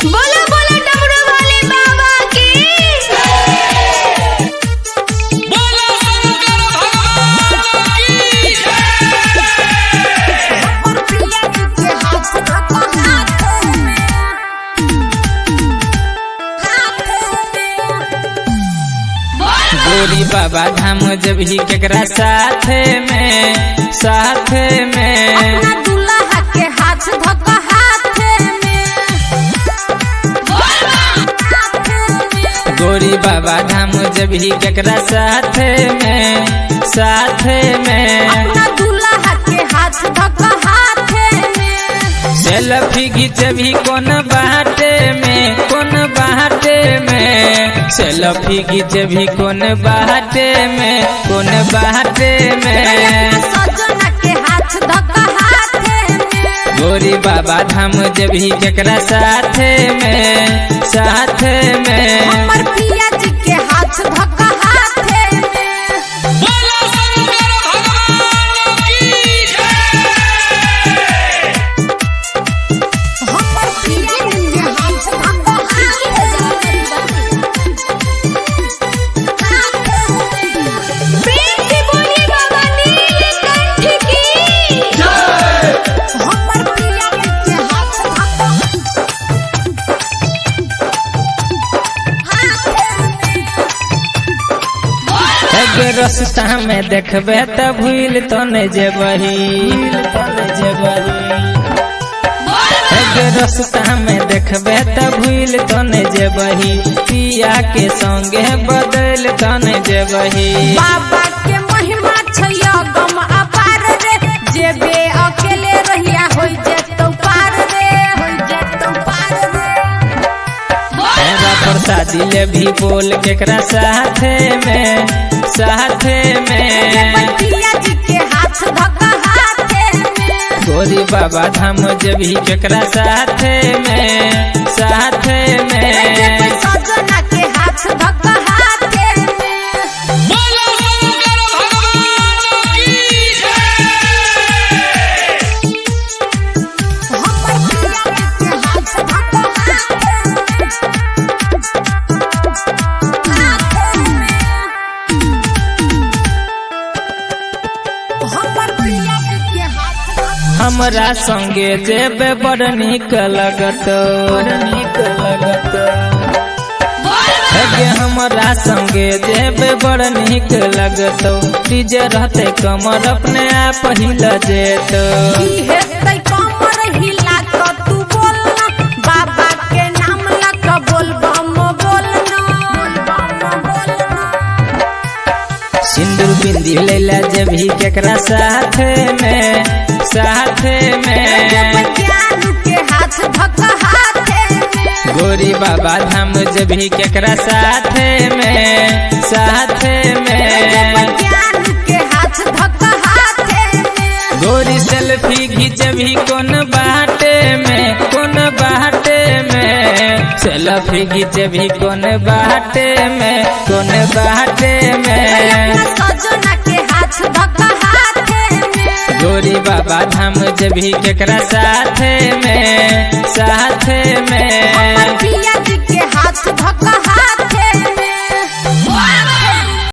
बोलो बोलो डमरू वाले बाबा की। बोलो शंकर भगवान की गोरी बाबा धाम जब ही केकरा साथ में अपना दूल्हा के हाथ धक्का हाथ में। गोरी बाबा धाम जब ही केकरा साथ में अपना दूल्हा के हाथ धक्का हाथ में। सेल्फी खींचबी कोन बाटे में सेल्फी खींचबी कोन बाटे में सजना के हाथ धक्का हाथ में। गोरी बाबा धाम जब ही केकरा साथ में हमर पिया जी के हाथ धक्का हाथ में। बोलो शंकर भगवान की हमर पिया जी के हाथ धक्का हाथ में। प्रेम से बोलिए बाबा नीलकंठ की जय। हमर पिया जी के हाथ धक्का एगे रास्ता में देखबे त भूल तो न जेबही एगे रास्ता में देखबे त भूल तो न जेबही पिया के संगे बदल तो न जेबही। बाबा के महिमा छैया गम अपार रे। जेबे अकेले रहिया होई जेतौ पार रे। तेरा प्रसादी ले भी बोल केकरा साथ में पिया जी के हाथ धक्का हाथ में। गोरी बाबा धाम जब ही केकरा साथ में सजना के हाथ धक्का हाथ में। बोलो शंकर भगवान की हमर पिया जी के हाथ धक्का हमर पिया जी के हाथ हमरा संगे जेबे बड़ निक लगत हमरा संगे जेबे बड़ निक लगत डीजे रहते कमर अपने आप हिल जेत। इहे तै कमर हिला क तू बोलना। बाबा के नाम ला क बोलबम बोलना। सिंदूर बिंदी लैला जब ही केकरा साथ में ज्ञान के हाथ धक्का हाथ में। गोरी बाबा धाम जब ही केकरा साथ में ज्ञान के हाथ धक्का हाथ में। गोरी सेल्फी खींचबी कोन बाटे में सेल्फी खींचबी कोन बाटे में अपना सजना के हाथ धक्का हाथ में। गोरी बाबा धाम जब ही केकरा साथ में हमर पिया जी के